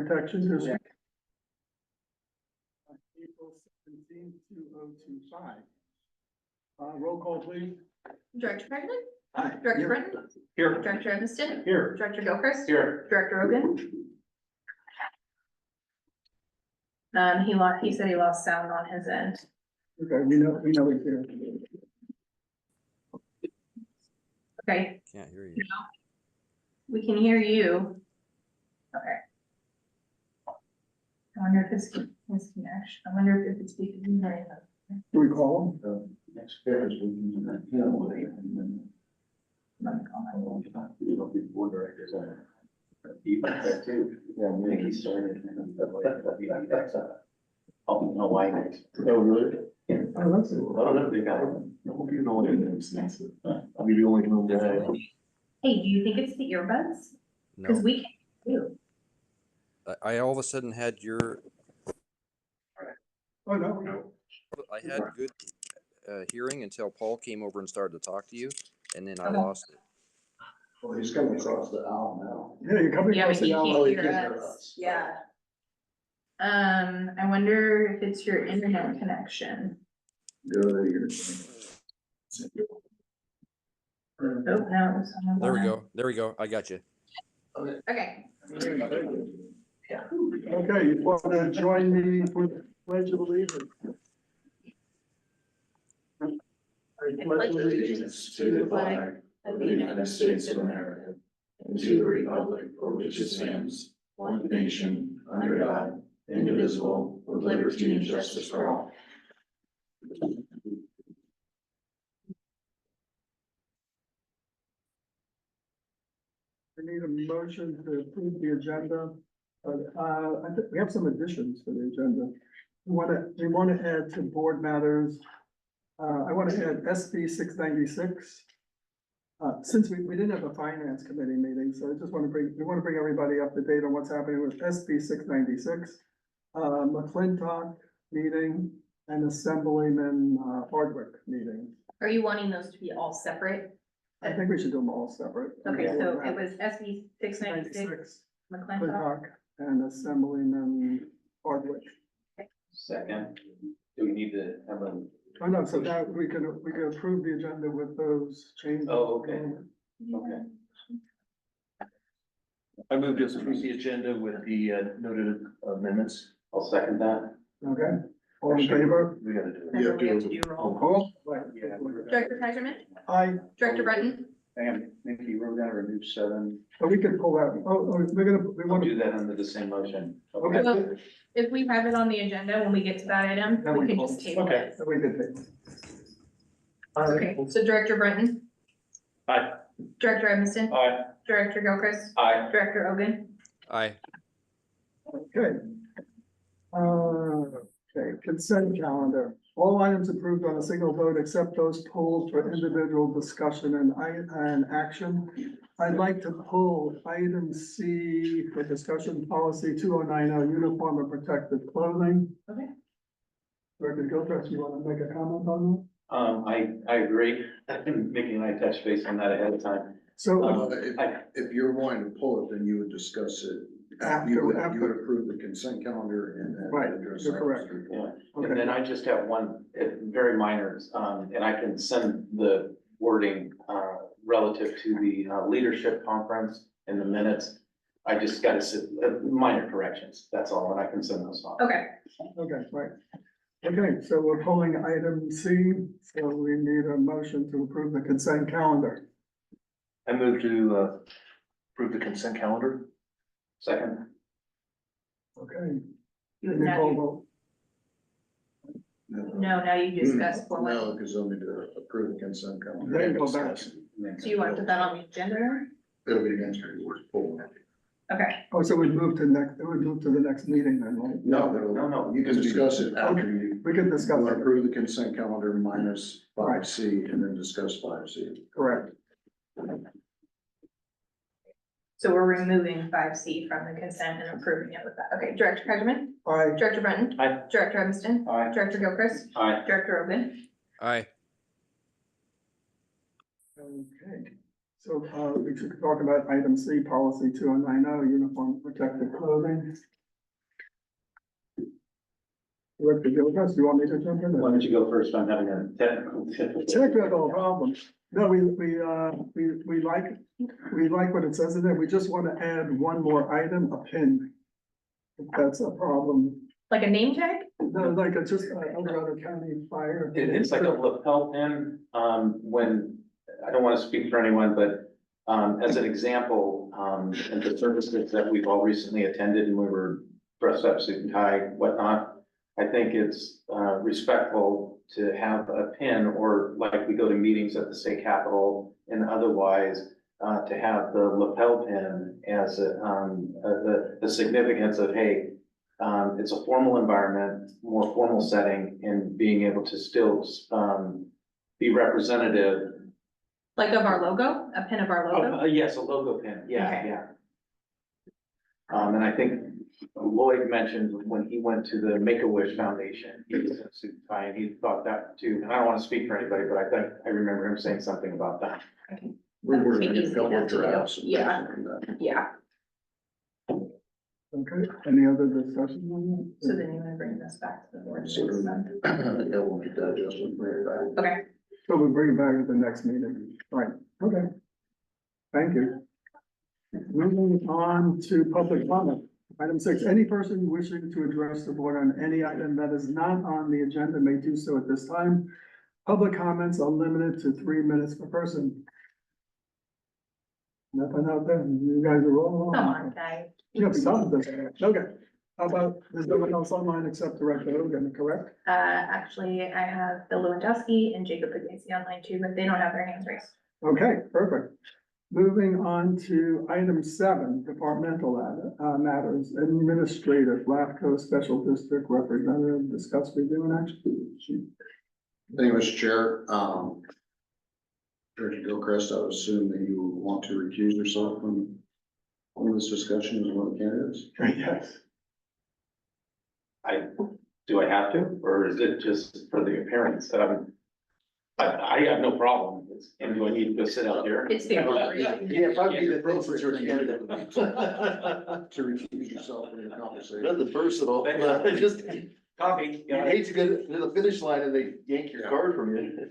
Protection District. April 17, 2025. Roll call, please. Director Perkins? Aye. Director Britton? Here. Director Evanston? Here. Director Gilchrist? Here. Director Rogan? He said he lost sound on his end. Okay, we know he's here. Okay, Can't hear you. we can hear you. Okay. I wonder if it's his connection. I wonder if it's because he's not in the. Do we call Next year is we can. Board directors are. You got that too. Yeah, Mickey started. Oh, no, why next? Oh, really? Yeah. him? Oh, that's it. I don't know if they got it. I hope you know what it is. I'll be the only one guy. Hey, do you think it's the earbuds? Because No, we can't do. I all of a sudden had your, Oh, no. I had good hearing until Paul came over and started to talk to you, and then I Okay. lost it. Well, he's coming across the aisle now. Yeah, you're coming. Yeah, but close to he now. can't Oh, he hear can't hear us. us. Yeah. I wonder if it's your internet connection. Go there. Oh, no, it's on the There we line. go. There we go. I got you. Okay. Okay, you want to join me for the pledge of allegiance? I pledge allegiance To the flag of the United States of America, and to the republic for which it stands, one nation, under God, indivisible, with liberty and justice for all. We need a motion to approve the agenda. I think we have some additions to the agenda. We want to add to board matters. I want to add SB 696. Since we didn't have a finance committee meeting, so I just want to we want to bring everybody up to date on what's happening with SB 696. McClintock meeting and Assemblyman Hardwick meeting. Are you wanting those to be all separate? I think we should do them all separate. Okay, so it was SB 696, McClintock. McClintock and Assemblyman Hardwick. Second, do we need to have a? Oh, no, so now we can approve the agenda with those changes. Oh, okay. Okay. I moved us through the agenda with the noted amendments. I'll second that. Okay, all in favor? We gotta do And it. then we have to do roll. Call? Director Kaiserman? Aye, Director Britton? And Mickey, we're gonna remove 7. so we can pull that, we We'll want do to, that under the same motion. okay, Well, if we have it on the agenda, when we get to that item, Then we we can pull. just table Okay. it. so we did it. All right, Okay, so Director Britton? Aye. Director Evanston? Aye. Director Gilchrist? Aye. Director Ogan? Aye. okay. Okay, consent calendar. All items approved on a single vote except those pulled for individual discussion and action. I'd like to pull item C for discussion policy 2090, uniform and protective clothing. Okay. Director Gilchrist, you want to make a comment on I agree. Mickey and I touched base on that ahead of time. that? So, If you're wanting to pull it, then you would discuss it. After- You would after. approve the consent calendar and then. Right, address you're correct. items. Yeah. okay. And then I just have one, very minor, and I can send the wording, relative to the leadership conference in the minutes. I just gotta minor corrections, that's all, and I can send those off. Okay, Okay, right. Okay, so we're pulling item C, so we need a motion to approve the consent calendar. I moved to approve the consent calendar. Second, Okay. You- Any now poll you- vote? no, now you discuss for No, because they'll need to approve the consent calendar. Then go back. So you want to put that on the agenda? It'll be against your words, pull. Okay, Oh, so we move to the next meeting then, right? No, You can discuss it after you. We can You discuss want to it, approve the consent calendar minus 5C and then discuss 5C. correct. so we're removing 5C from the consent and approving it with that. Okay, Director Kaiserman? Aye, Director Britton? Aye. Director Evanston? aye. Director Gilchrist? Aye. Director Ogan? Aye. okay. So, we should talk about item C, policy 2090, uniform protective clothing. Director Gilchrist, do you want me to jump in? Why don't you go first? I'm having a technical difficulty. Technical problem. No, we like what it says in there. We just want to add one more item, a pin. If that's a problem. Like a name tag? No, like it's just Eldorado County Fire. It's like a lapel pin, when, I don't want to speak for anyone, but, as an example, in the services that we've all recently attended and we were dressed up, suit and tie, whatnot. I think it's, respectful to have a pin, or like we go to meetings at the state capitol and otherwise, to have the lapel pin as the significance of, hey, it's a formal environment, more formal setting, and being able to still, be representative. Like of our logo, a pin of our logo? Yes, a logo pin, yeah, Okay. yeah. And I think Lloyd mentioned when he went to the Make-A-Wish Foundation, he was in a suit and tie, and he thought that too. And I don't want to speak for anybody, but I think I remember him saying something about that. We're That'd gonna be get easy a couple enough of to do. drafts. and Yeah. things like that. Yeah, Okay, any other discussion on that? so then you wanna bring this back to the board So next then, month? yeah, we'll make that adjustment, bring it back. Okay, So we'll bring it back at the next meeting. Right, okay. Thank you. Moving on to public comment. Item 6, any person wishing to address the board on any item that is not on the agenda may do so at this time. Public comments are limited to 3 minutes per person. Nothing out there, you guys are all. come on, guys. You have to stop this. Okay, how about, there's no one else online except Director Hogan, correct? Actually, I have Bill Lewandowski and Jacob Puglisi online too, but they don't have their hands raised. Okay, perfect. Moving on to item 7, departmental matters, administrative, LAFCO Special District Representative, discuss review and action. Thank you, Mr. Chair. Director Gilchrist, I would assume that you want to recuse yourself from this discussion as one of the candidates. Yes. Do I have to, or is it just for the appearance? I have no problem. And do I need to go sit out here? It's fair. Yeah, probably the appropriate candidate. To recuse yourself from the conversation. Nothing personal, I just, you Copy. hate to get to the finish line and they yank your card from you.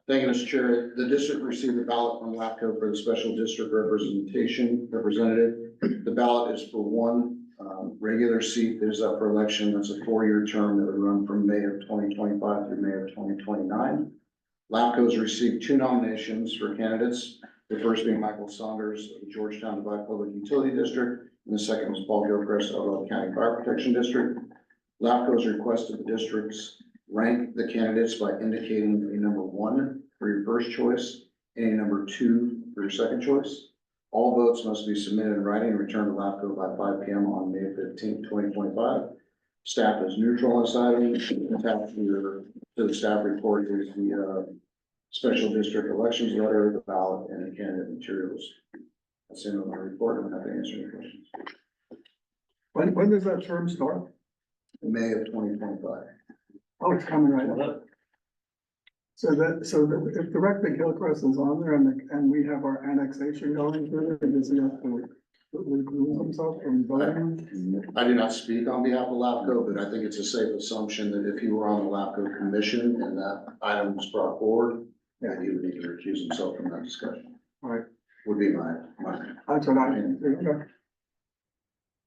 Thank you, Mr. Chair. The district received a ballot from LAFCO for the special district representative. The ballot is for one regular seat that is up for election. That's a 4-year term that would run from May of 2025 through May of 2029. LAFCO has received 2 nominations for candidates. The first being Michael Saunders of the Georgetown Divide Public Utility District, and the second was Paul Gilchrist of Eldorado County Fire Protection District. LAFCO has requested the districts rank the candidates by indicating a number 1 for your first choice and a number 2 for your second choice. All votes must be submitted in writing and returned to LAFCO by 5 p.m. on May 15th, 2025. Staff is neutral on this item. Attached to the staff report is the special district elections letter, the ballot, and the candidate materials. That's in my report. I'm happy to answer any questions. When does that term start? May of 2025. Oh, it's coming right up. So if Director Gilchrist is on there and we have our annexation going through it, does he have to recuse himself from voting? I do not speak on behalf of LAFCO, but I think it's a safe assumption that if he were on the LAFCO commission and that item was brought forward, that he would need to recuse himself from that discussion. All right, Would be my. that's what I think. Okay.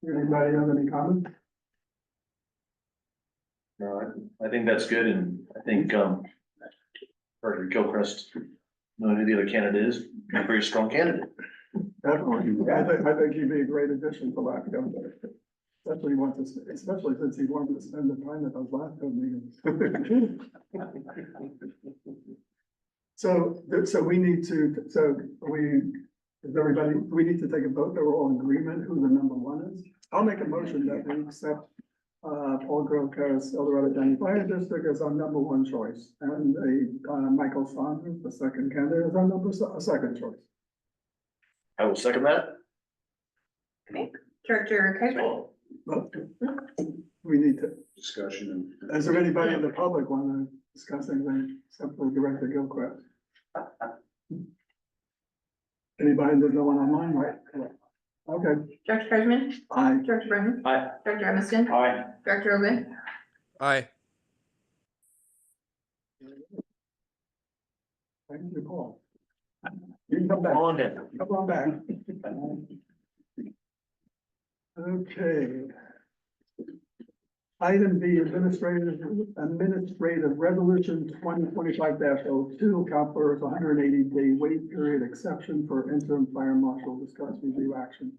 Anybody have any comments? No, I think that's good, and I think, Director Gilchrist, knowing who the other candidate is, a very strong candidate. Definitely. I think he'd be a great addition to LAFCO. Especially since he wanted to spend the time at those LAFCO meetings. So we need to, we need to take a vote that we're all in agreement who the number 1 is. I'll make a motion that we accept Paul Gilchrist, Eldorado County Fire District as our number 1 choice, and Michael Saunders, the second candidate, as our second choice. I will second that. Director Kaiser? But we need to, Discussion and. is there anybody in the public want to discuss anything except for Director Gilchrist? Anybody that's going online, right? Okay, Director Benjamin, aye. Director Brennan, Aye. Director Emiston, Aye. Director Oben, Aye. Thank you, Paul. You can come back. On in. Come on back. Okay. Item B, administrative resolution 2025-02, CalPERS 180-day wait period exception for interim fire marshal, discuss review action.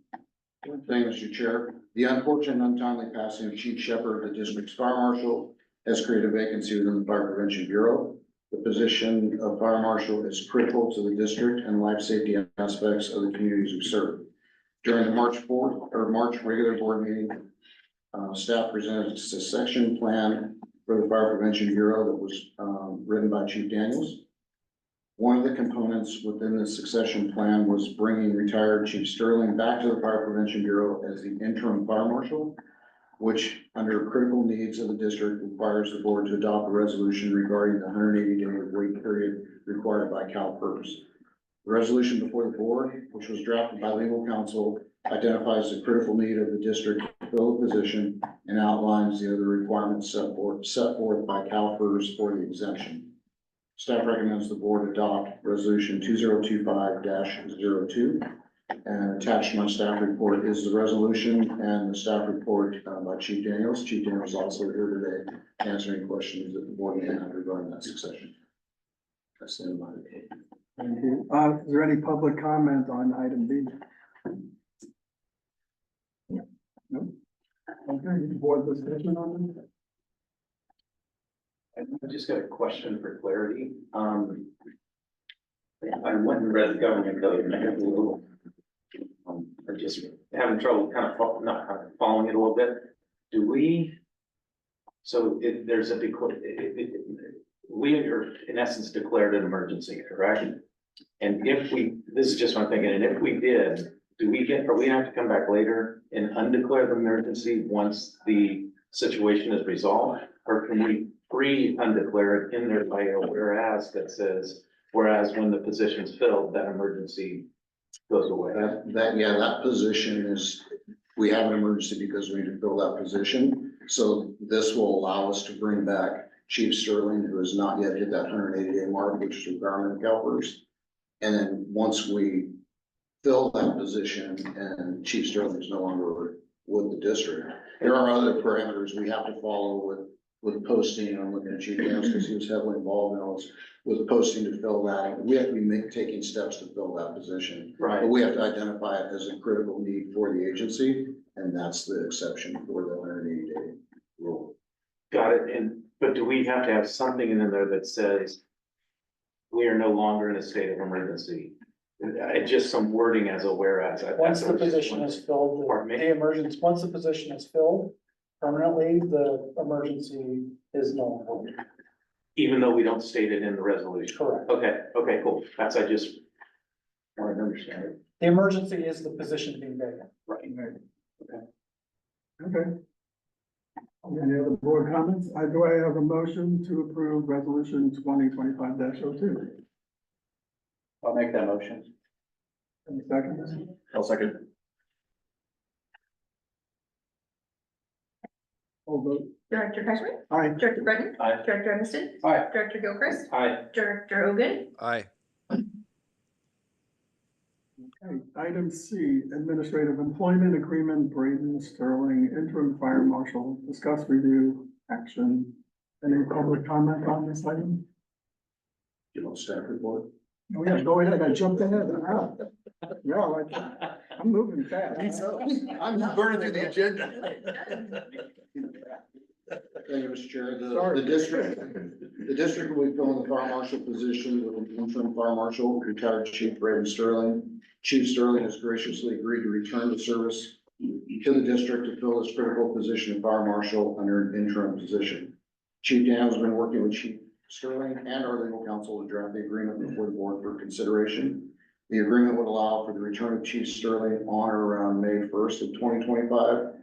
Thank you, Mr. Chair. The unfortunate and untimely passing of Chief Shepherd, the district's fire marshal, has created a vacancy within the Fire Prevention Bureau. The position of fire marshal is critical to the district and life safety aspects of the communities we serve. During the March regular board meeting, staff presented a succession plan for the Fire Prevention Bureau that was, written by Chief Daniels. One of the components within the succession plan was bringing retired Chief Sterling back to the Fire Prevention Bureau as the interim fire marshal, which, under critical needs of the district, requires the board to adopt a resolution regarding the 180-day wait period required by CalPERS. The resolution before the board, which was drafted by legal counsel, identifies the critical need of the district to fill the position and outlines the other requirements set forth by CalPERS for the exemption. Staff recommends the board adopt resolution 2025-02. And attached to my staff report is the resolution and the staff report by Chief Daniels. Chief Daniels is also here today to answer any questions that the board may have regarding that succession. That's the end of my report. Thank you. Is there any public comment on item B? No? Okay, board discussion on this? I just got a question for clarity. I went and read the government code and I got a little, I'm just having trouble not kind of following it a little bit. Do we? So there's we are in essence declared an emergency, correct? And if this is just one thing, and if we did, are we gonna have to come back later and undeclare the emergency once the situation is resolved? Or can we undeclare it in there by a whereas that says, whereas when the position's filled, that emergency goes away? That position is, we have an emergency because we need to fill that position. So this will allow us to bring back Chief Sterling, who has not yet hit that 180-day mark, which is a requirement of CalPERS. And then once we fill that position and Chief Sterling is no longer with the district, there are other parameters we have to follow with posting. I'm looking at Chief Daniels because he was heavily involved in all this, with the posting to fill that. We have to be taking steps to fill that position. Right. But we have to identify it as a critical need for the agency, and that's the exception for the 180-day rule. Got it. But do we have to have something in there that says we are no longer in a state of emergency? Just some wording as a whereas. Once the position is filled, Pardon me? the emergency, once the position is filled permanently, the emergency is no longer. Even though we don't state it in the resolution? Correct. Okay, cool. I just wanted to understand it. The emergency is the position being vacant. Right. Okay. Any other board comments? Do I have a motion to approve resolution 2025-02? I'll make that motion. Any seconds? I'll second. All vote. Director Cashman, Aye. Director Brennan, Aye. Director Emiston, Aye. Director Gilchrist, Aye. Director Oben, Aye. Okay, item C, administrative employment agreement, Braden Sterling, interim fire marshal, discuss review, action. Any public comment on this item? You know, staff report. Oh, yeah, go ahead, I jumped ahead. Yeah, I'm moving fast. I'm not burning through the agenda. Thank you, Mr. Chair. Sorry. The district will be filling the fire marshal position with an interim fire marshal, retired Chief Braden Sterling. Chief Sterling has graciously agreed to return to service to the district to fill this critical position of fire marshal under an interim position. Chief Daniels has been working with Chief Sterling and our legal counsel to draft the agreement before the board for consideration. The agreement would allow for the return of Chief Sterling on or around May 1st of 2025,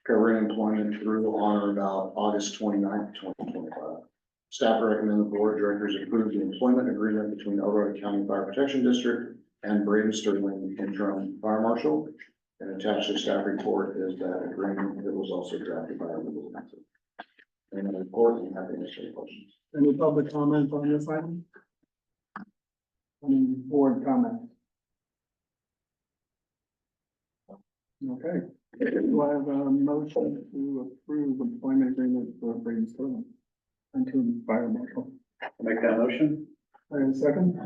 covering employment through on or about August 29th, 2025. Staff recommend the board of directors approve the employment agreement between El Dorado County Fire Protection District and Braden Sterling, interim fire marshal. And attached to staff report is that agreement that was also drafted by our legal counsel. And the report, and have any questions. Any public comment on this item? Any board comment? Okay, do I have a motion to approve employment agreement for Braden Sterling? Interim fire marshal. Make that motion? I have a second?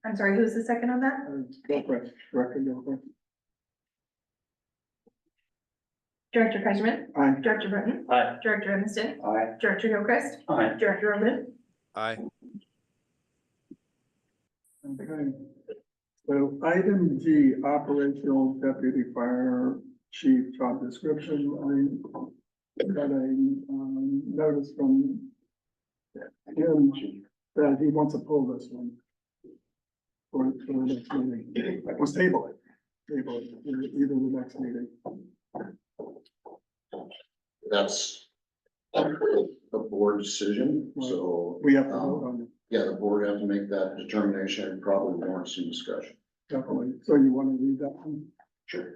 I'm sorry, who's the second on that? Gilchrist, Director Gilchrist. Director Benjamin, Aye. Director Britton, Aye. Director Evanston, Aye. Director Gilchrist, Aye. Director Rowland. Aye. Okay. So item G, operational deputy fire chief job description. I got a notice from him that he wants to pull this one for the next meeting. Let's table it. Table it, either the next meeting. That's a board decision, so, We have to vote on it, yeah, the board have to make that determination and probably warrant some discussion. definitely. So you want to read that one? Sure.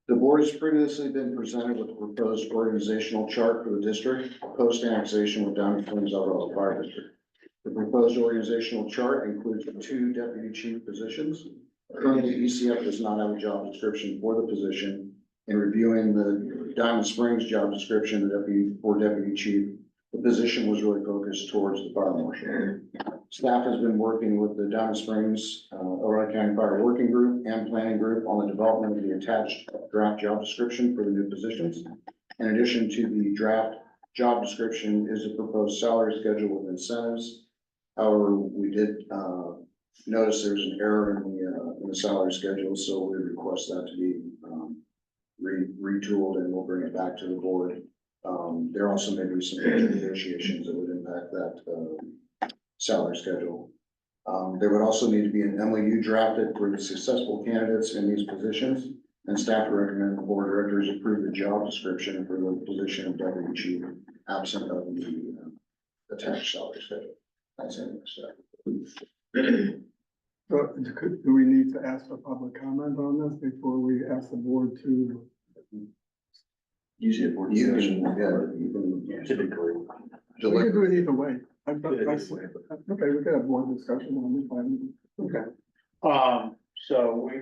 The board has previously been presented with a proposed organizational chart for the district, post annexation with Downey Springs Eldorado Fire District. The proposed organizational chart includes the 2 deputy chief positions. Currently, ECF does not have a job description for the position. In reviewing the Diamond Springs job description, for deputy chief, the position was really focused towards the fire marshal. Staff has been working with the Diamond Springs, Elrod County Fire Working Group and Planning Group on the development of the attached draft job description for the new positions. In addition to the draft job description is a proposed salary schedule with incentives. However, we did, notice there's an error in the salary schedule, so we request that to be, retooled, and we'll bring it back to the board. There also may be some negotiations that would impact that, salary schedule. There would also need to be an MOU drafted for the successful candidates in these positions, and staff recommend the board of directors approve the job description for the position of deputy chief, absent of the attached salary schedule. That's it. So do we need to ask for public comment on this before we ask the board to? Usually a board You discussion. can, yeah, you can Typically. We can do it either way. Okay, we could have more discussion on this one. Okay. So we,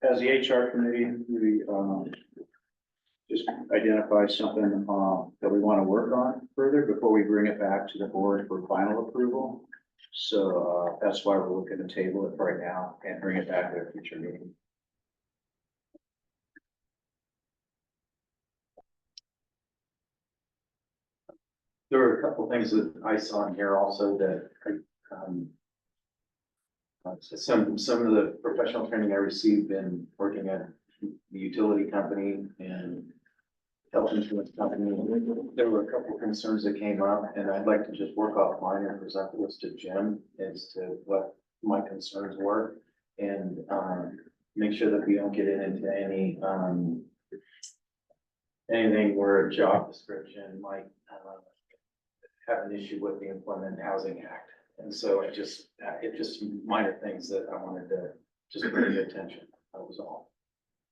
as the HR committee, we, just identify something, that we want to work on further before we bring it back to the board for final approval. So, that's why we're looking to table it right now and bring it back at a future meeting. There were a couple of things that I saw in here also that, some of the professional training I received in working at the utility company and health insurance company. There were a couple of concerns that came up, and I'd like to just work off mine and present this to Jim as to what my concerns were. And, make sure that we don't get into any, anything where a job description might, have an issue with the Employment and Housing Act. And so it just minor things that I wanted to just bring to attention, that was all.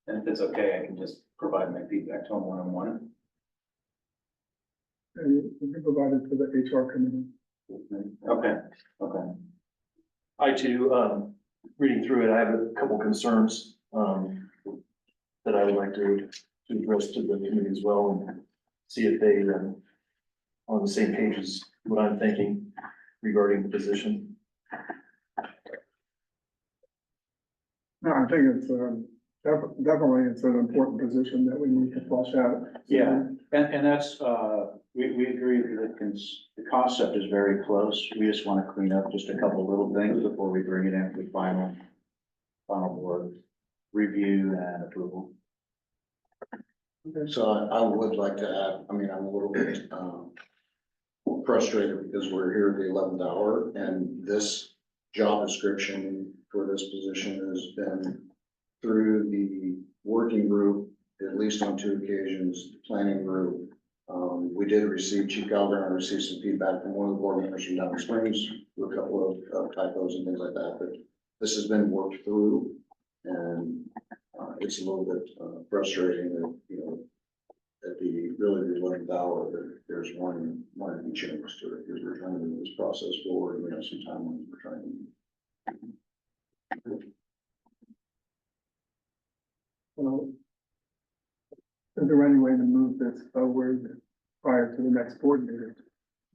And if it's okay, I can just provide my feedback to him one-on-one. And you can provide it to the HR committee. Okay. I too, reading through it, I have a couple concerns, that I would like to address to the committee as well and see if they, on the same page as what I'm thinking regarding the position. No, I think it's, definitely it's an important position that we need to flush out. Yeah. And that's, we agree that the concept is very close. We just want to clean up just a couple little things before we bring it in for final board review and approval. So I would like to add, I mean, I'm a little bit, frustrated because we're here at the 11th hour and this job description for this position has been through the working group at least on 2 occasions, the planning group. We did receive, Chief Gallagher and I received some feedback from one of the board members from Diamond Springs, with a couple of typos and things like that, but this has been worked through. And it's a little bit frustrating that, you know, at the 11th hour, there's one change to it, because we're trying to move this process forward, and we have some timelines we're trying to. Well, is there any way to move this forward prior to the next board meeting?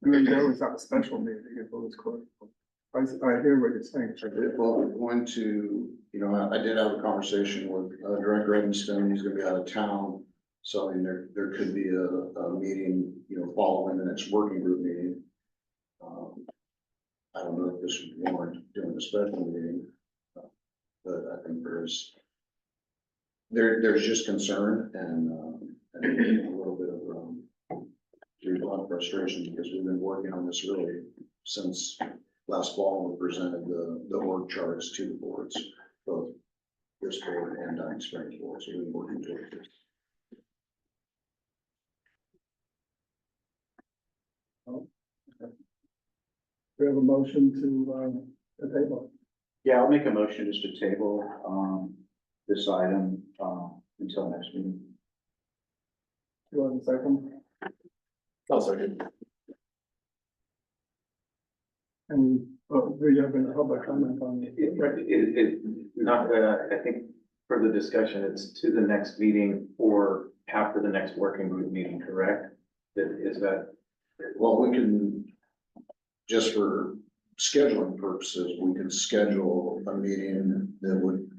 Even though it's not a special meeting, if it was closed. I hear what you're saying. Well, we're going to, you know, I did have a conversation with Director Evanston, he's gonna be out of town. So I mean, there could be a meeting, you know, following the next working group meeting. I don't know if this would warrant doing a special meeting, but I think there's just concern and a little bit of a lot of frustration, because we've been working on this really since last fall. We presented the org charts to the boards, both this board and Diamond Springs board, so we've been working towards this. We have a motion to the table. Yeah, I'll make a motion just to table, this item, until next meeting. You want a second? I'll second. And, we have a public comment on it. I think for the discussion, it's to the next meeting or after the next working group meeting, correct? Is that? Well, we can, just for scheduling purposes, we can schedule a meeting that would.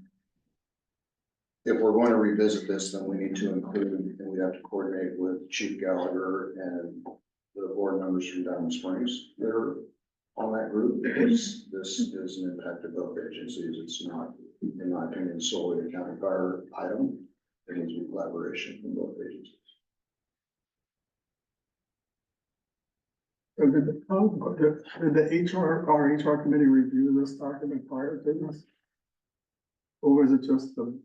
If we're going to revisit this, then we need to include, and we have to coordinate with Chief Gallagher and the board members from Diamond Springs that are on that group, because this is an impact of both agencies. It's not, in my opinion, solely a county fire item. There needs to be collaboration from both agencies. So did the our HR committee review this document prior to this? Or was it just the?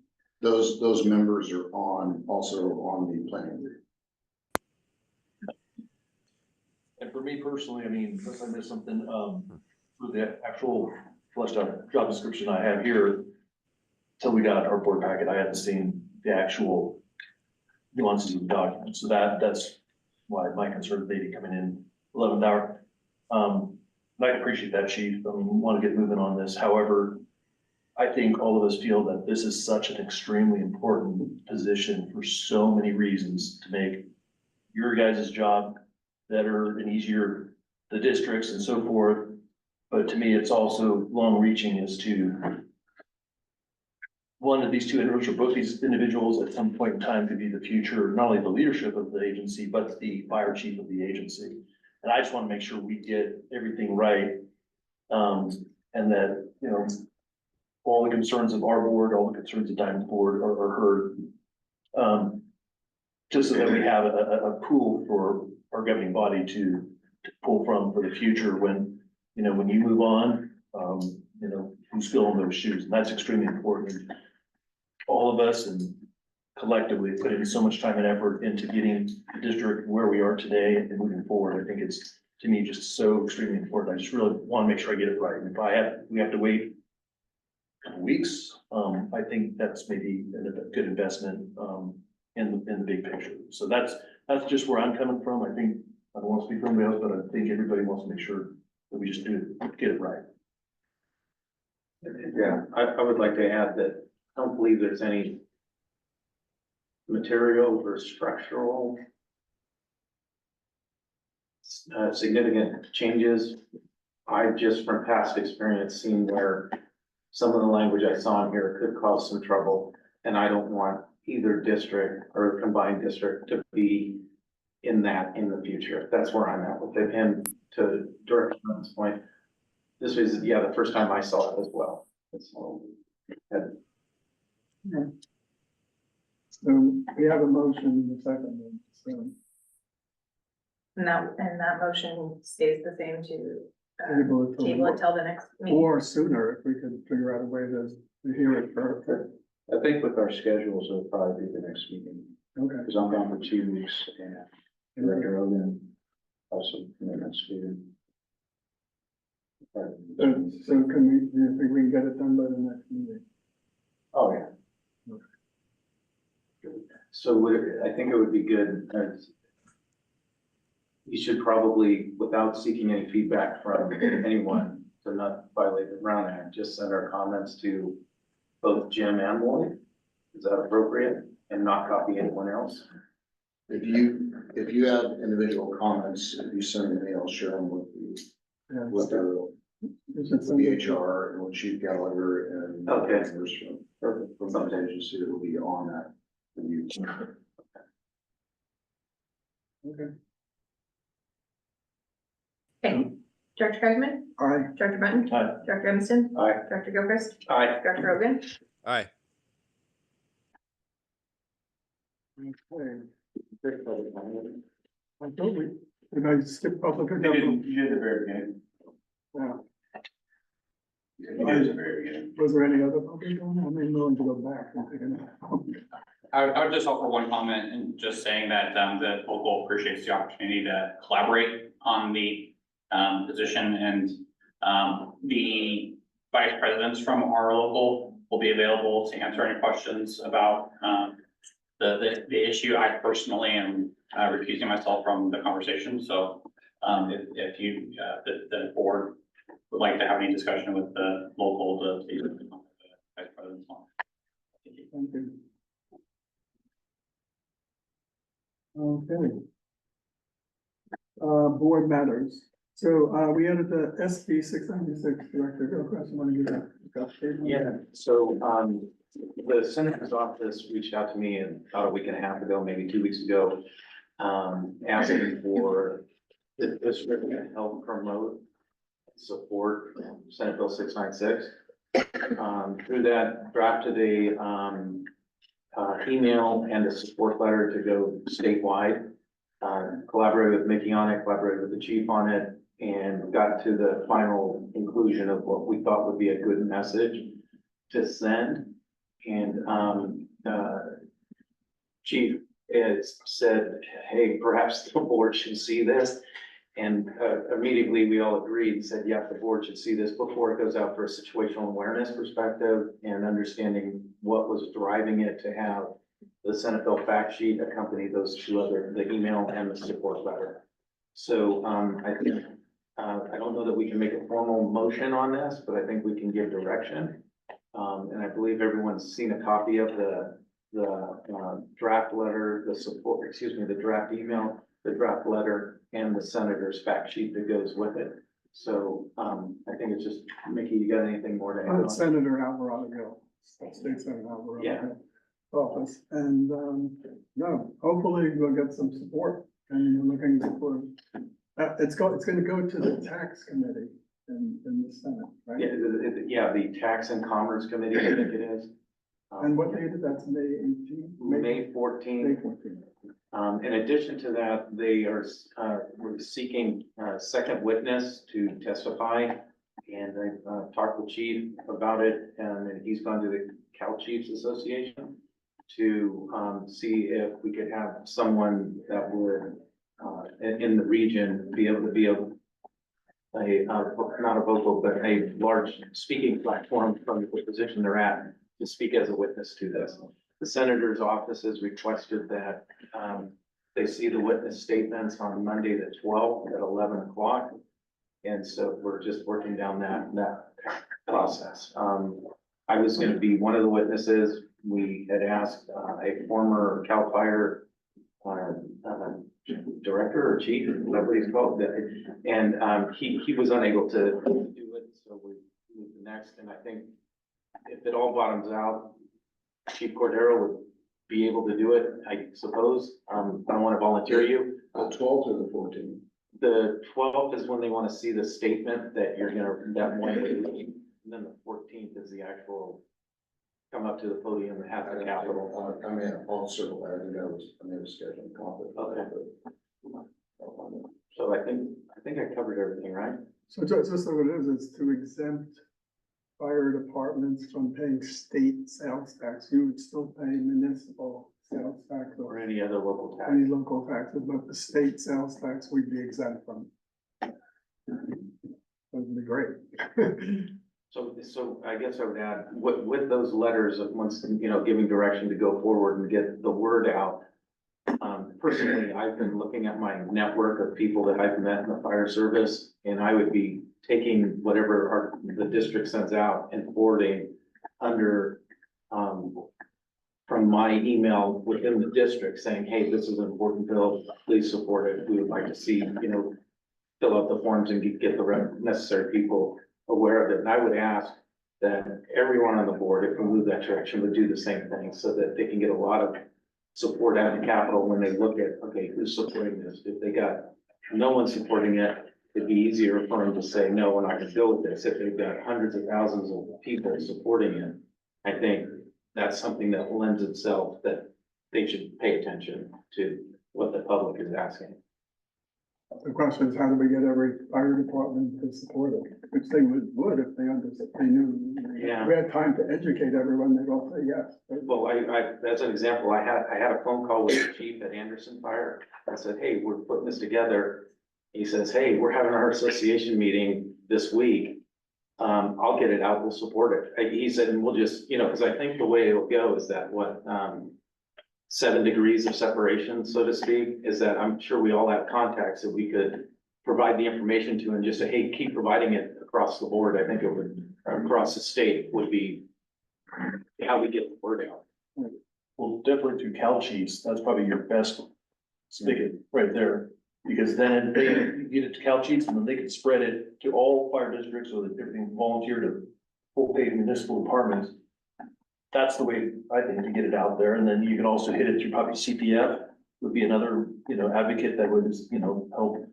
Those members are also on the planning group. And for me personally, I mean, unless I missed something, for the actual fleshed out job description I have here, till we got our board packet, I hadn't seen the actual nuances of the document. So that's why my concern maybe coming in 11th hour. I appreciate that, Chief. I want to get moving on this. However, I think all of us feel that this is such an extremely important position for so many reasons to make your guys' job better and easier, the districts and so forth. But to me, it's also long reaching as to one of these two individuals, or both these individuals at some point in time could be the future, not only the leadership of the agency, but the fire chief of the agency. And I just want to make sure we get everything right. And that, you know, all the concerns of our board, all the concerns of Diamond board are heard. Just so that we have a pool for our governing body to pull from for the future when, you know, when you move on, you know, who's filling those shoes. And that's extremely important. All of us and collectively put in so much time and effort into getting the district where we are today and moving forward. I think it's, to me, just so extremely important. I just really want to make sure I get it right. And if we have to wait a couple weeks, I think that's maybe a good investment, in the big picture. So that's just where I'm coming from. I think, I don't want to speak for anybody else, but I think everybody wants to make sure that we just get it right. Yeah, I would like to add that I don't believe there's any material or structural significant changes. I've just from past experience seen where some of the language I saw in here could cause some trouble, and I don't want either district or combined district to be in the future. That's where I'm at with it. And to Director Brown's point, this was, the first time I saw it as well. So, So we have a motion in the second, so. And that motion stays the same to Table it till- table until the next meeting. Or sooner, if we could figure out a way to hear it for I think with our schedules, it'll probably be the next meeting, Okay. because I'm gone for 2 weeks and Director Oden also commitments to. So can we, do you think we can get it done by the next meeting? Oh, yeah. So I think it would be good, you should probably, without seeking any feedback from anyone, to not violate the Brown Act, just send our comments to both Jim and Lloyd. Is that appropriate? And not copy anyone else? If you have individual comments, if you send an email, share them with Yeah. the Is it with something- the HR and with Chief Gallagher and. Okay. members from the agency that will be on that. review. Okay. Okay, Director Cogman, Aye. Director Button, Aye. Director Evanston, Aye. Director Gilchrist, Aye. Director Rogan. Aye. Okay. I thought did I skip public? You did the very beginning. Yeah. You did the very beginning. Was there any other public on? I may willing to go back and take it. I would just offer one comment and just saying that, the local appreciates the opportunity to collaborate on the, position and, the vice presidents from our local will be available to answer any questions about, the issue. I personally am, recusing myself from the conversation, so, if you, the board would like to have any discussion with the local, the vice presidents on. Thank you. Thank you. Okay. Board matters. So, we added the SB 696, Director Gilchrist, want to give a statement? Yeah, so, the senator's office reached out to me about a week and a half ago, maybe 2 weeks ago, asking for the district to help promote, support Senate Bill 696. Through that, drafted a, email and a support letter to go statewide. Collaborated with Mickey on it, collaborated with the chief on it, and got to the final conclusion of what we thought would be a good message to send. And, chief has said, hey, perhaps the board should see this. And, immediately we all agreed and said, yeah, the board should see this before it goes out for a situational awareness perspective and understanding what was driving it to have the Senate bill fact sheet accompany those two other, the email and the support letter. So, I think, I don't know that we can make a formal motion on this, but I think we can give direction. And I believe everyone's seen a copy of the draft letter, the draft email, the draft letter, and the senator's fact sheet that goes with it. So, I think it's just, Mickey, you got anything more to add on? Senator Alvarado, State Senator Alvarado. Yeah. Office, and, no, hopefully we'll get some support, and we're looking for, it's gonna go to the tax committee in the Senate, right? Yeah, the Tax and Commerce Committee, I think it is. And what date is that, May 18th? May 14th. May 14th. In addition to that, they are, we're seeking a second witness to testify. And I talked with Chief about it, and he's gone to the Cal Chiefs Association to see if we could have someone that would, in the region, be able to be not a vocal, but a large speaking platform from the position they're at to speak as a witness to this. The senator's office has requested that they see the witness statements on Monday the 12th at 11 o'clock. And so we're just working down that process. I was gonna be one of the witnesses. We had asked a former CAL FIRE director or chief, whatever he's called, and he was unable to do it, so we moved to next. And I think if it all bottoms out, Chief Cordero would be able to do it, I suppose. I don't want to volunteer you. The 12th or the 14th? The 12th is when they want to see the statement that you're gonna, that one day leave. And then the 14th is the actual come up to the podium and have the Capitol. I mean, I'll circle back, I may have scheduled a conflict. Okay. So I think I covered everything, right? So just so it is, it's to exempt fire departments from paying state sales tax. You would still pay municipal sales tax Or or any other local tax. any local taxes, but the state sales tax we'd be exempt from. That'd be great. So I guess I would add, with those letters of once, giving direction to go forward and get the word out. Personally, I've been looking at my network of people that I've met in the fire service, and I would be taking whatever the district sends out and forwarding under, from my email within the district saying, hey, this is an important bill, please support it. We would like to see, fill out the forms and get the necessary people aware of it. And I would ask that everyone on the board, if we move that direction, would do the same thing so that they can get a lot of support out of the Capitol when they look at, okay, who's supporting this? If they got no one supporting it, it'd be easier for them to say, no, we're not gonna go with this. If they've got hundreds of thousands of people supporting it, I think that's something that lends itself that they should pay attention to what the public is asking. The question is, how do we get every fire department to support it? Which they would if they understood, they knew. Yeah. We had time to educate everyone, they'd all say yes. Well, as an example, I had a phone call with the chief at Anderson Fire. I said, hey, we're putting this together. He says, hey, we're having our association meeting this week. I'll get it out, we'll support it. He said, and we'll just, because I think the way it'll go is that 7 degrees of separation, so to speak, is that I'm sure we all have contacts that we could provide the information to and just say, hey, keep providing it across the board. I think it would, across the state would be how we get the word out. Well, definitely through Cal Chiefs, that's probably your best spigot right there. Because then they get it to Cal Chiefs and then they can spread it to all fire districts so that everything volunteer to full paid municipal departments. That's the way I think to get it out there. And then you can also hit it through probably CPF would be another, advocate that would, help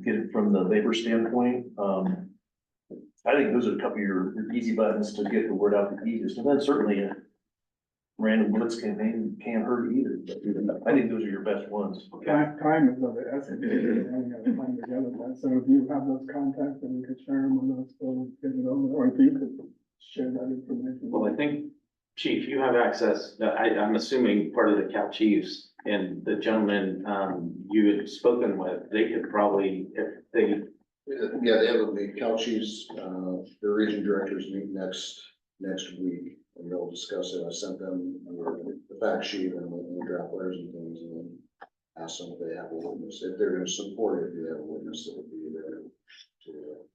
get it from the labor standpoint. I think those are a couple of your easy buttons to get the word out the easiest. And then certainly a random blitz campaign can't hurt either. But I think those are your best ones. Time is of the essence. Time together, so if you have those contacts and you could share them with us, we'll get it over, or if you could share that information. Well, I think, Chief, you have access, I'm assuming part of the Cal Chiefs and the gentleman you had spoken with, they could probably, if they. Yeah, they have the Cal Chiefs, the region directors meet next week, and they'll discuss it. I sent them the fact sheet and the draft letters and things, and then ask them if they have a witness. If they're gonna support it, if they have a witness that would be there to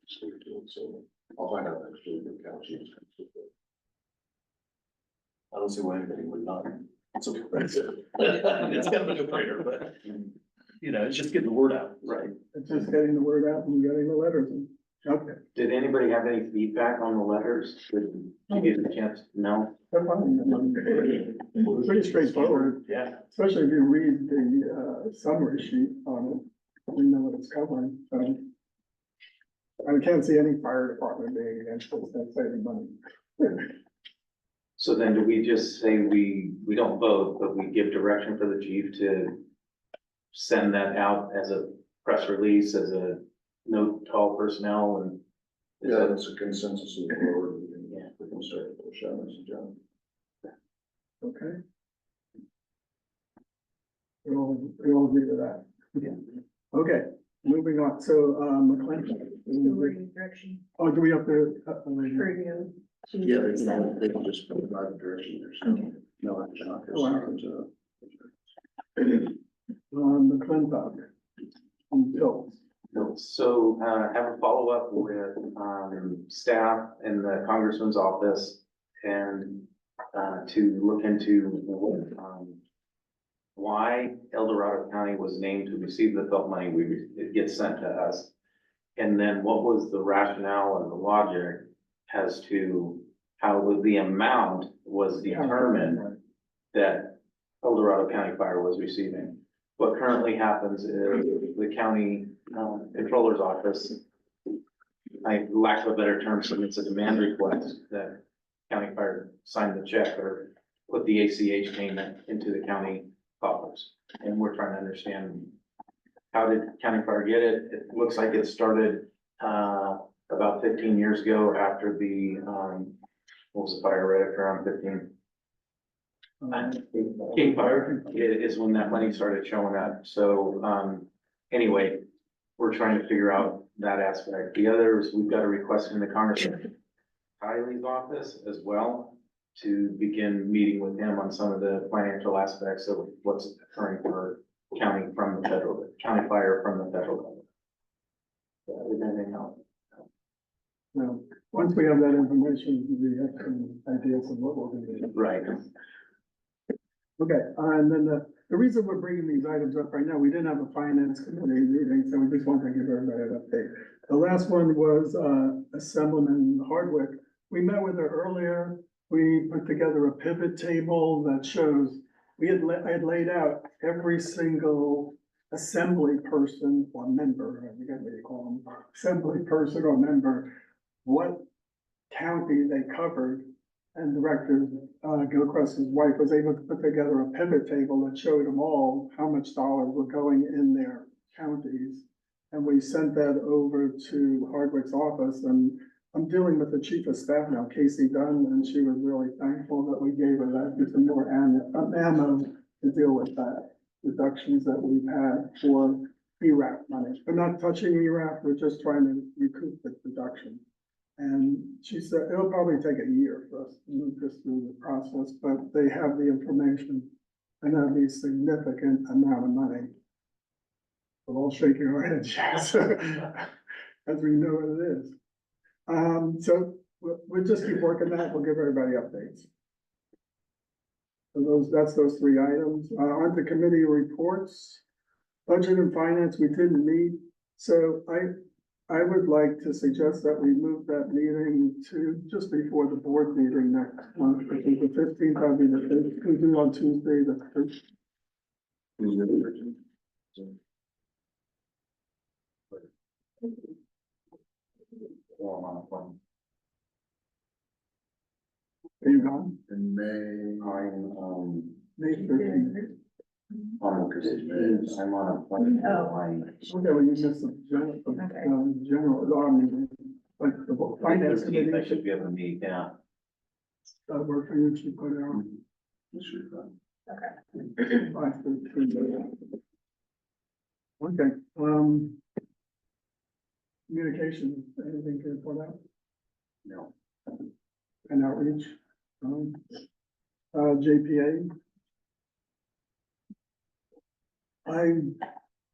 speak to it. So I'll find out next week if Cal Chiefs can support it. I don't see why anybody would not. It's okay. It's kind of a no-brainer, but it's just getting the word out. Right. It's just getting the word out and getting the letters in. Okay, Did anybody have any feedback on the letters? Did you get a chance? No? they're fine. It's pretty straightforward, Yeah. especially if you read the summary sheet on it. We know what it's covering, so. I can't see any fire department being against this, that's saving money. So then do we just say we don't vote, but we give direction for the chief to send that out as a press release, as a note to all personnel and? Yeah, that's a consensus of the board. We can start to push out this job. Okay. We all agree to that. Yeah. Okay, moving on, so, McClintock. Direction Oh, do we have to? for you. Yeah, they can just provide the direction there, so no action on this. McClintock. Bills. So, have a follow-up with, staff in the congressman's office and, to look into, why El Dorado County was named to receive the felt money it gets sent to us. And then what was the rationale and the logic as to how the amount was determined that El Dorado County Fire was receiving. What currently happens is the county controller's office, lack of a better term, submits a demand request that county fire sign the check or put the ACH payment into the county coffers. And we're trying to understand, how did county fire get it? It looks like it started, about 15 years ago after the, what was the fire right after around 15? King Fire is when that money started showing up. So, anyway, we're trying to figure out that aspect. The others, we've got a request from the Congressman Kiley's office as well to begin meeting with him on some of the financial aspects of what's occurring for county from the federal, county fire from the federal government. Is anything else? Now, once we have that information, we have some ideas of what we're gonna do. Right. Okay, and then the reason we're bringing these items up right now, we didn't have a finance committee meeting, so we just wanted to give everybody an update. The last one was, Assemblyman Hardwick. We met with her earlier. We put together a pivot table that shows, I had laid out every single assembly person or member, I forget what you call them, assembly person or member, what county they covered. And Director Gilchrist's wife was able to put together a pivot table that showed them all how much dollars were going in their counties. And we sent that over to Hardwick's office, and I'm dealing with the chief of staff now, Casey Dunn, and she was really thankful that we gave her that, just some more ammo to deal with that reductions that we've had for ERAF money. We're not touching ERAF, we're just trying to recoup the reduction. And she said it'll probably take a year for us to move this through the process, but they have the information and that'll be a significant amount of money. We're all shaking our heads, yes, as we know what it is. So we'll just keep working that. We'll give everybody updates. So that's those three items. On to committee reports. Budget and finance, we didn't meet. So I would like to suggest that we move that meeting to just before the board meeting next month, which is the 15th, I'll be the 5th, we do on Tuesday, the 1st. Are you gone? In May, I'm, May 13th. I'm on a plane. Okay, well, you missed the general, like the finance committee. I should be able to meet, yeah. That work for you, Chief Cordero? Okay. Okay, communication, anything to report out? No. And outreach? JPA?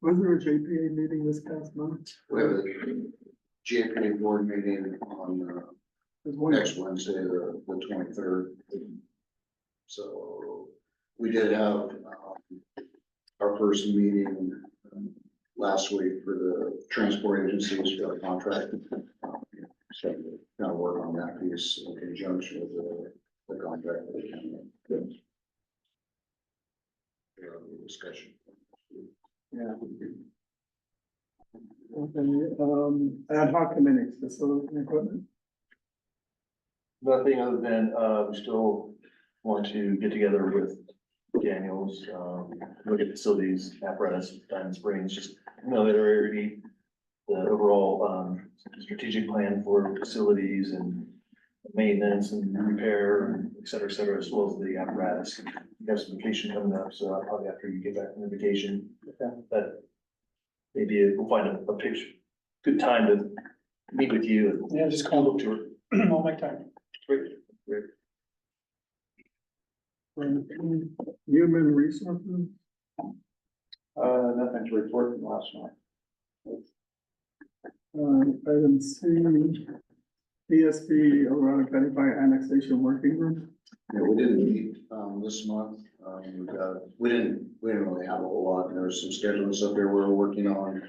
Was there a JPA meeting this past month? We have a JPA board meeting on, There's one. next Wednesday, the 23rd. So we did have, our first meeting last week for the transport agencies for the contract. So kind of work on that piece in conjunction with the contract. With the county. Discussion. Yeah. Okay, ad hoc committees, facility and equipment. Nothing other than, we still want to get together with Daniels, look at facilities, apparatus, Diamond Springs, just familiarity, the overall, strategic plan for facilities and maintenance and repair, and et cetera, as well as the apparatus. You have some vacation coming up, so I'll probably after you get back from the vacation, but maybe we'll find a picture, good time to meet with you. Yeah, just call Look to her. I'll make time. Great, great. Human resources, Nothing to report from last night. item C, PSB Aurora County Fire Annexation Working Group. Yeah, we didn't meet, this month, we didn't really have a whole lot, there was some scheduling stuff there we're working on.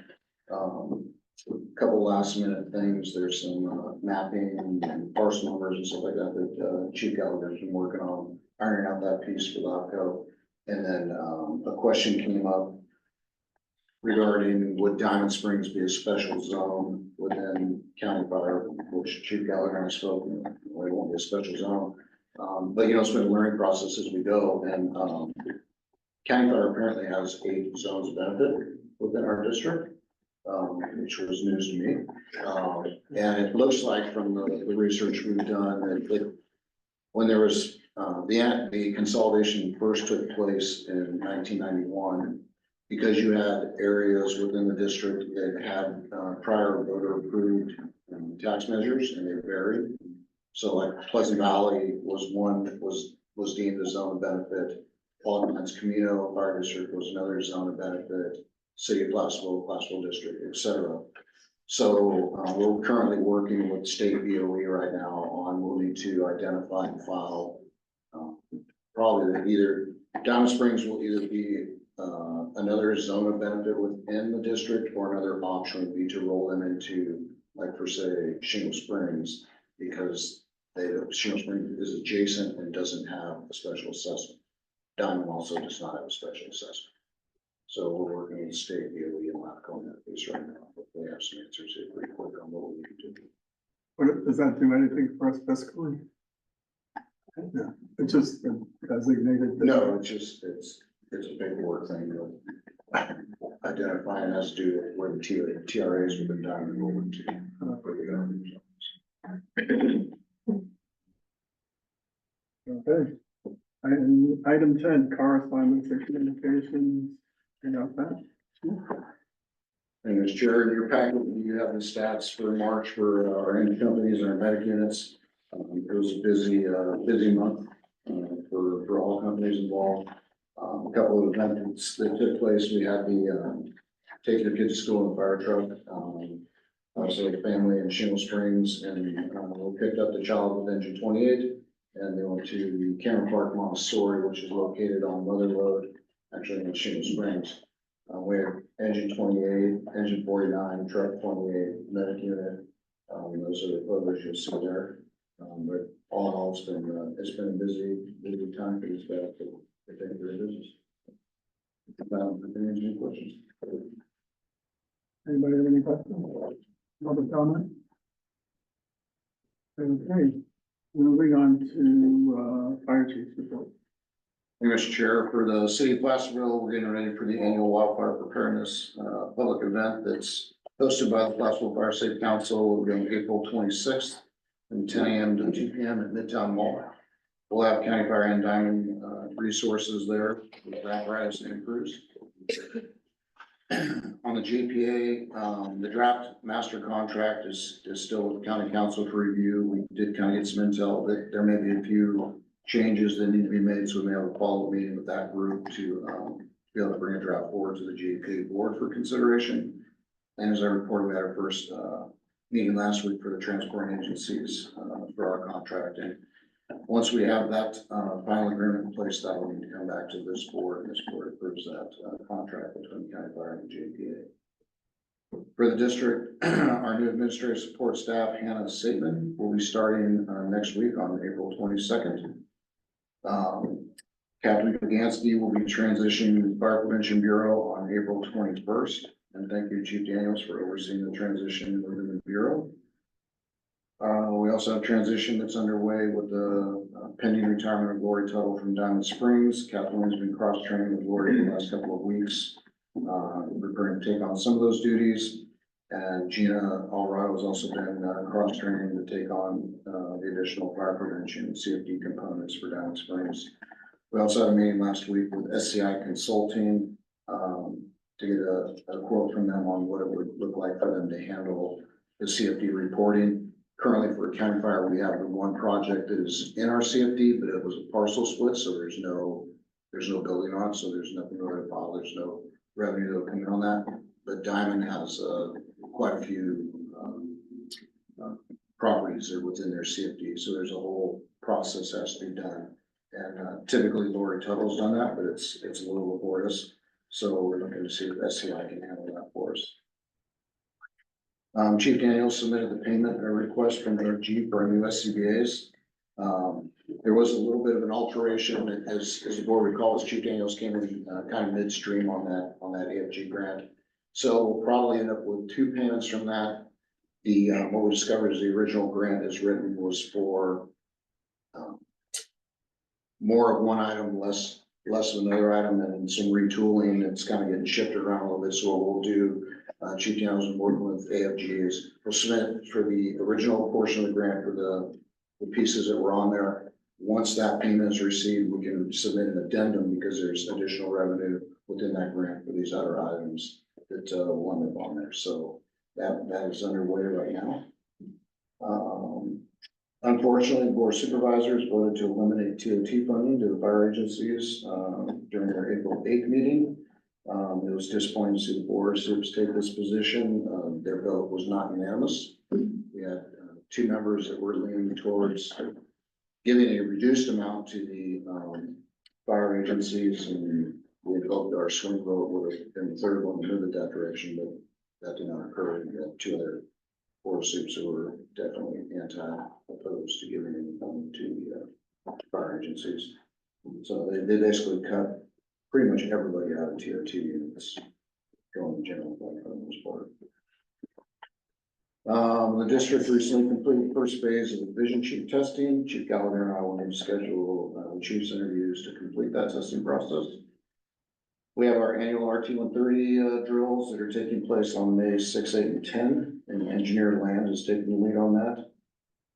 A couple last minute things, there's some, mapping and parcel numbers and stuff like that, that, Chief Gallagher's been working on, ironing out that piece for LAFCO. And then, a question came up regarding would Diamond Springs be a special zone within county fire, which Chief Gallagher and I spoke, it won't be a special zone. But you know, it's been a learning process as we go, and, county fire apparently has 8 zones of benefit within our district. which was news to me. And it looks like from the research we've done that when there was, the consolidation first took place in 1991, because you had areas within the district that had prior voter approved tax measures and they varied. So like Pleasant Valley was one that was deemed a zone of benefit. Paul Camino Fire District was another zone of benefit. City of Placerville District, et cetera. So we're currently working with state DOE right now on moving to identify and file. Probably that either Diamond Springs will either be another zone of benefit within the district, or another option would be to roll them into, like per se, Shingle Springs, because Shingle Springs is adjacent and doesn't have a special assessment. Diamond also does not have a special assessment. So we're working with state DOE and LAFCO on that piece right now. Hopefully have some answers here pretty quick on what we can do. What, does that do anything for us fiscally? Yeah, it's just designated. No, it's a paperwork thing, identifying us to where the TRAs within Diamond roll into. For the government. Okay. Item 10, correspondence and communications. You got that? And as chair, in your packet, you have the stats for March for our end companies and our medic units. It was a busy month for all companies involved. A couple of events that took place. We had the take your kids to school in a fire truck. Also the family in Shingle Springs, and we picked up the child with engine 28, and they went to the Cameron Park Montessori, which is located on Mother Road, actually in Shingle Springs. We have engine 28, engine 49, truck 28, medic unit. Those are the photos you'll see there. But all in all, it's been a busy time for these guys to take their business. Any questions? Anybody have any questions? Public comment? Okay, moving on to fire chief's report. Mr. Chair, for the city of Placerville, we're getting ready for the annual wildfire preparedness public event that's hosted by the Placerville Fire Safe Council. We're going April 26th from 10 a.m. to 2 p.m. at Midtown Mall. We'll have County Fire and Diamond resources there with apparatus and crews. On the JPA, the draft master contract is still with county council for review. We did kind of get some intel that there may be a few changes that need to be made, so we may have a follow-up meeting with that group to be able to bring a draft forward to the JPA board for consideration. And as I reported, we had our first meeting last week for the transporting agencies for our contract. And once we have that final agreement in place, that will need to come back to this board, and this board approves that contract between County Fire and the JPA. For the district, our new administrative support staff, Hannah Saitman, will be starting next week on April 22nd. Captain Pagansky will be transitioning to the Fire Prevention Bureau on April 21st. And thank you, Chief Daniels, for overseeing the transition within the Bureau. We also have transition that's underway with the pending retirement of Lori Tuttle from Diamond Springs. Kathleen's been cross-training with Lori for the last couple of weeks. We're going to take on some of those duties. And Gina Alvarado has also been cross-training to take on the additional fire prevention and CFD components for Diamond Springs. We also had a meeting last week with SCI Consulting to get a quote from them on what it would look like for them to handle the CFD reporting. Currently for County Fire, we have the one project that is in our CFD, but it was a parcel split, so there's no building on it, so there's nothing really to file. There's no revenue that will come in on that. But Diamond has quite a few properties that are within their CFD, so there's a whole process that has to be done. And typically Lori Tuttle's done that, but it's a little laborious. So we're looking to see if SCI can handle that for us. Chief Daniels submitted the payment request from AFG for our new SCBA's. There was a little bit of an alteration, as the board recalls, Chief Daniels came in kind of midstream on that AFG grant. So we'll probably end up with two payments from that. What we discovered is the original grant is written was for more of one item, less less of another item and some retooling. It's kind of getting shifted around a little bit. So what we'll do, Chief Daniels is working with AFG is we'll submit for the original portion of the grant for the pieces that were on there. Once that payment is received, we can submit an addendum because there's additional revenue within that grant for these other items that will end up on there. So that is underway right now. Unfortunately, the Board of Supervisors voted to eliminate TOT funding to the fire agencies during their April 8th meeting. It was disappointing to see the Board of Supervisors take this position. Their vote was not unanimous. We had two members that were leaning towards giving a reduced amount to the fire agencies, and we had hoped our swing vote would have been the third one to move it that direction, but that did not occur. We had two other Board of Supervisors who were definitely opposed to giving any money to the fire agencies. So they basically cut pretty much everybody out of TOT units going general fund for the most part. The district recently completed the first phase of the vision chief testing. Chief Gallagher and I will need to schedule the chief's interviews to complete that testing process. We have our annual RT-130 drills that are taking place on May 6, 8, and 10, and Engineered Land is taking the lead on that.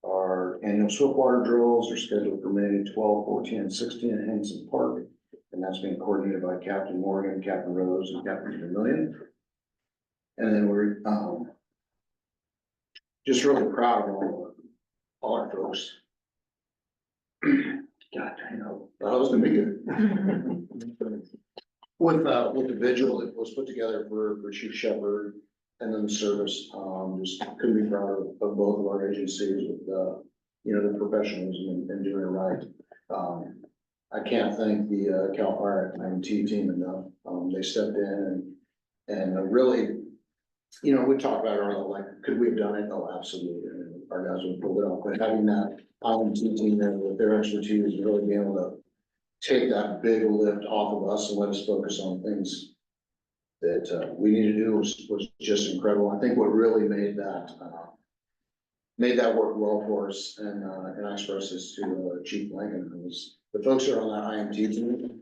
Our annual swiftwater drills are scheduled for May 12, 14, and 16 at Henson Park, and that's being coordinated by Captain Morgan, Captain Rose, and Captain Vermillion. And then we're just really proud of all our folks. God, I know, that was gonna be good. With the vigil that was put together for Chief Shepherd and then the service, just couldn't be prouder of both of our agencies with the professionalism and doing it right. I can't thank the Cal Fire IMT team enough. They stepped in and really, we talked about it earlier, like, could we have done it? Oh, absolutely. And our guys would pull it off, but having that IMT team there with their expertise and really being able to take that big lift off of us and let us focus on things that we need to do was just incredible. I think what really made that work well for us, and I expressed this to Chief Lincoln, was the folks that are on that IMT team.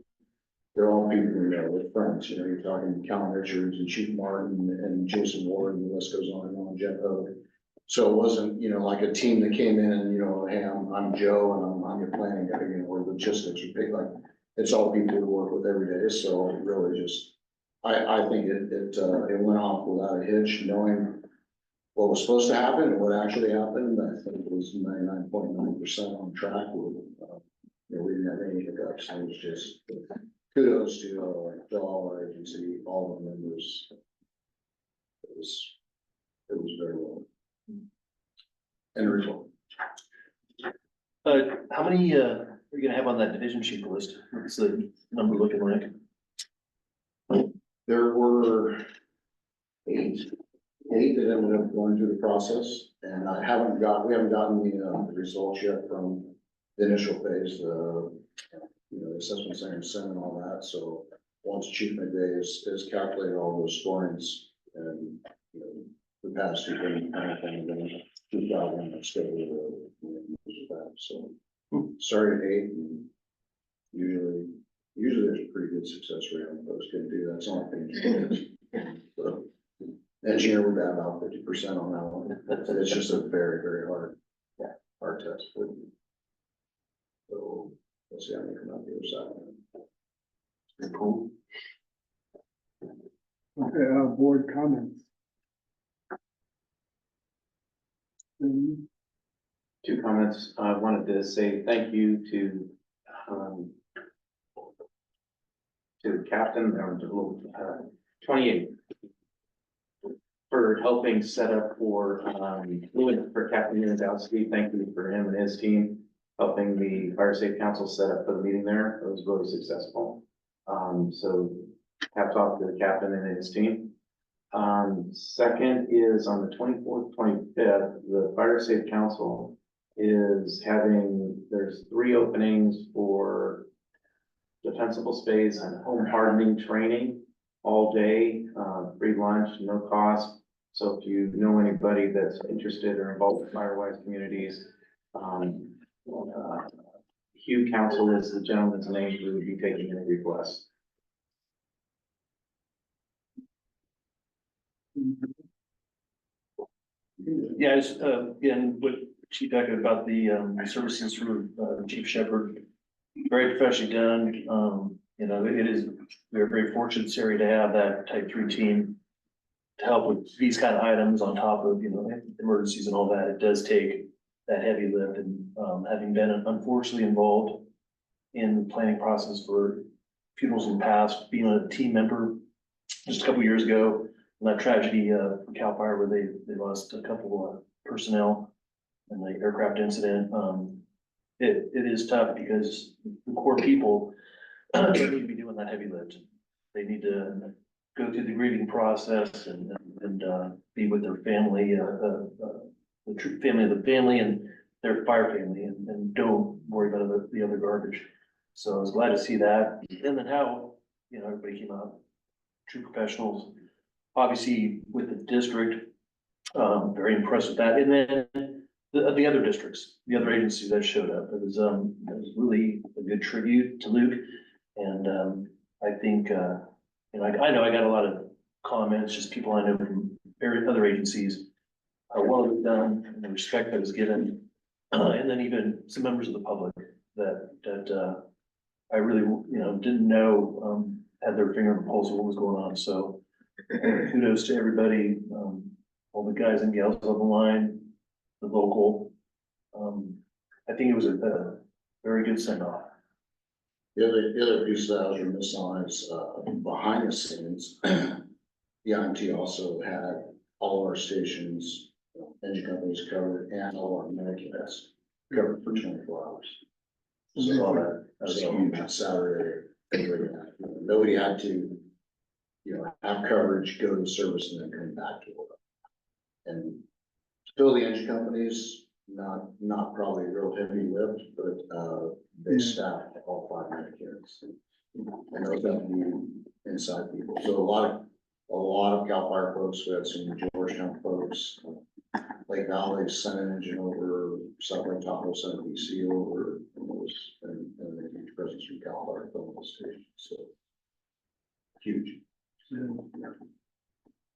They're all people we know, we're friends. You're talking Calvin Richards and Chief Martin and Jason Ward, and the list goes on and on, Jeff Hogue. So it wasn't, like a team that came in and, hey, I'm Joe and I'm your planning guy, or logistics or big, like, it's all people we work with every day. So really just, I think it went off without a hitch, knowing what was supposed to happen and what actually happened. I think it was 99.9% on track with, we didn't have any hiccups. It was just kudos to all our agency, all the members. It was very well. End result. How many, are you gonna have on that division chief list? What's the number looking like? There were eight that ended up going through the process, and we haven't gotten the results yet from the initial phase, the assessment center and all that. So once Chief McVeigh has calculated all those scorings and, the past two things, kind of thing, then 2000 schedule that. So started at 8, and usually there's a pretty good success rate on folks can do that. It's not things. So engineer, we're at about 50% on that one. It's just a very, very hard test. So let's see how they come out the other side. Cool. Okay, board comments. Two comments. I wanted to say thank you to the captain, or to 28, for helping set up for Captain Unidowski. Thank you for him and his team helping the Fire Safe Council set up for the meeting there. It was really successful. So hats off to the captain and his team. Second is on the 24th, 25th, the Fire Safe Council is there's 3 openings for defensible space and home hardening training all day, free lunch, no cost. So if you know anybody that's interested or involved with Firewise communities, Hugh Council is the gentleman's name who would be taking any requests. Yeah, it's, again, what Chief echoed about the, services for, Chief Shepherd, very professionally done. You know, it is, we're very fortunate, Sari, to have that type 3 team to help with these kind of items on top of, you know, emergencies and all that. It does take that heavy lift, and, having been unfortunately involved in the planning process for funerals in the past, being a team member just a couple years ago, that tragedy, for Cal Fire where they lost a couple of personnel in the aircraft incident. It is tough because the core people don't need to be doing that heavy lift. They need to go through the grieving process and be with their family, the true family of the family and their fire family, and don't worry about the other garbage. So I was glad to see that. And then how, you know, everybody came out, true professionals, obviously with the district, very impressed with that. And then the other districts, the other agencies that showed up, it was really a good tribute to Luke. And I think, you know, I know I got a lot of comments, just people I know from other agencies, how well it was done and the respect that was given. And then even some members of the public that I really, you know, didn't know, had their finger on the pulse of what was going on. So kudos to everybody, all the guys and gals on the line, the local. I think it was a very good send off. The other piece that I was remiss on is, behind the scenes, the IMT also had all our stations, engine companies covered, and all our Medicats covered for 24 hours. So that was a huge Saturday. Nobody had to, you know, have coverage, go to service, and then come back to work. And still the engine companies, not probably a real heavy lift, but they staffed all 5 Medicats. And those have to be inside people. So a lot of Cal Fire folks, we had some Georgetown folks, Lake Valley sent an engine over, South Lake Tahoe sent a DC over, and a huge presence from Cal Fire filling station. So huge.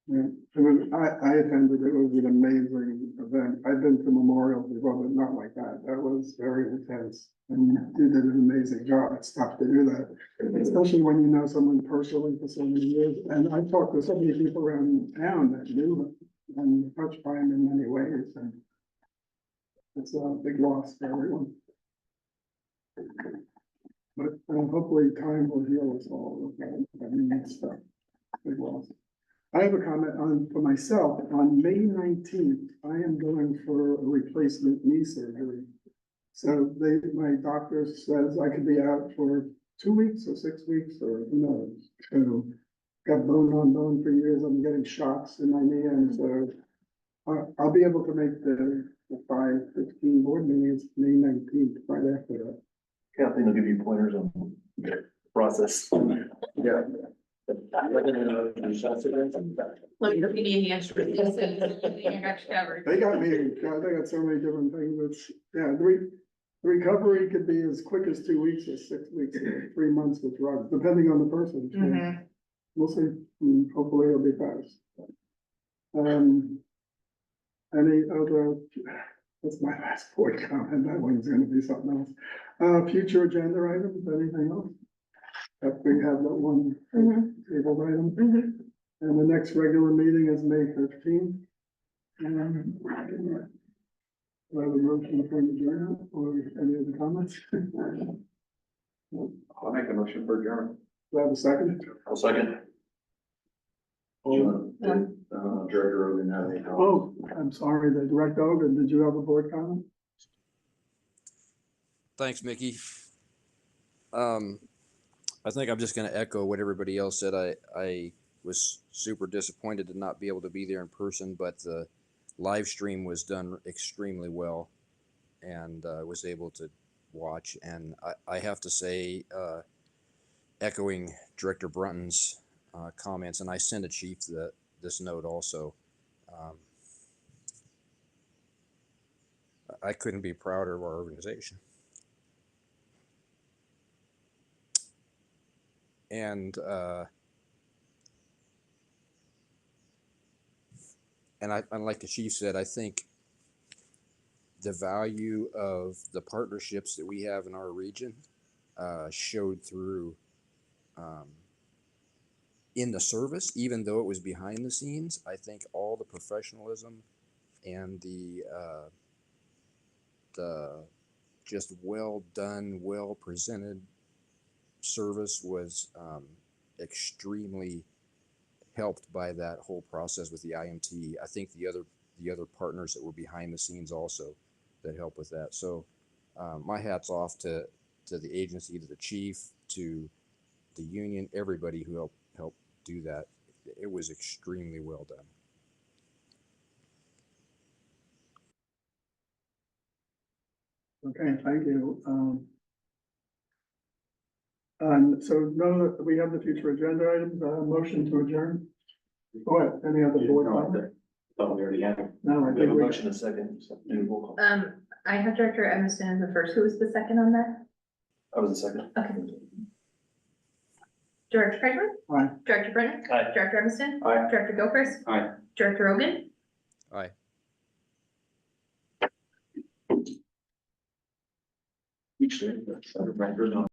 Yeah, I attended, it was an amazing event. I've been to memorials before, but not like that. That was very intense. And you did an amazing job. It's tough to do that, especially when you know someone personally for so many years. And I talked to so many people around town that knew him and touched by him in many ways. And it's a big loss for everyone. But hopefully time will heal us all. I mean, it's a big loss. I have a comment for myself. On May 19th, I am going for a replacement knee surgery. So my doctor says I could be out for 2 weeks or 6 weeks or who knows. So got bone on bone for years. I'm getting shocks in my knee, and so I'll be able to make the 5:15 board meeting. It's May 19th, right after that. Kathleen will give you pointers on the process. Yeah. Let me know if you need any extra. They got me, they got so many different things. It's, yeah, the recovery could be as quick as 2 weeks or 6 weeks, or 3 months with drugs, depending on the person. Mhm. We'll see. Hopefully it'll be fast. Any other, that's my last board comment. That one's gonna be something else. Future agenda items, anything else? We have that one table item. And the next regular meeting is May 15th. And I have a motion for adjournment or any other comments? I'll make a motion for adjournment. Do I have a second? I'll second. Director Rogan have any comments? Oh, I'm sorry, the direct over. Did you have a board comment? Thanks, Mickey. I think I'm just gonna echo what everybody else said. I was super disappointed to not be able to be there in person, but the live stream was done extremely well and was able to watch. And I have to say, echoing Director Brunton's comments, and I sent a chief this note also. I couldn't be prouder of our organization. And like the chief said, I think the value of the partnerships that we have in our region showed through in the service, even though it was behind the scenes. I think all the professionalism and the just well done, well presented service was extremely helped by that whole process with the IMT. I think the other partners that were behind the scenes also that helped with that. So my hat's off to the agency, to the chief, to the union, everybody who helped do that. It was extremely well done. Okay, thank you. And so now that we have the future agenda items, motion to adjourn. Go ahead, any other board comment? Thought we already had. No, I We have think a we, motion, a second, so maybe we'll call. I have Director Emerson as the first. Who was the second on that? I was the second. Okay. Director Craigman? Aye. Director Brennan? Aye. Director Emerson? Aye. Director Gilchrist? Aye. Director Rogan? Aye. Each day.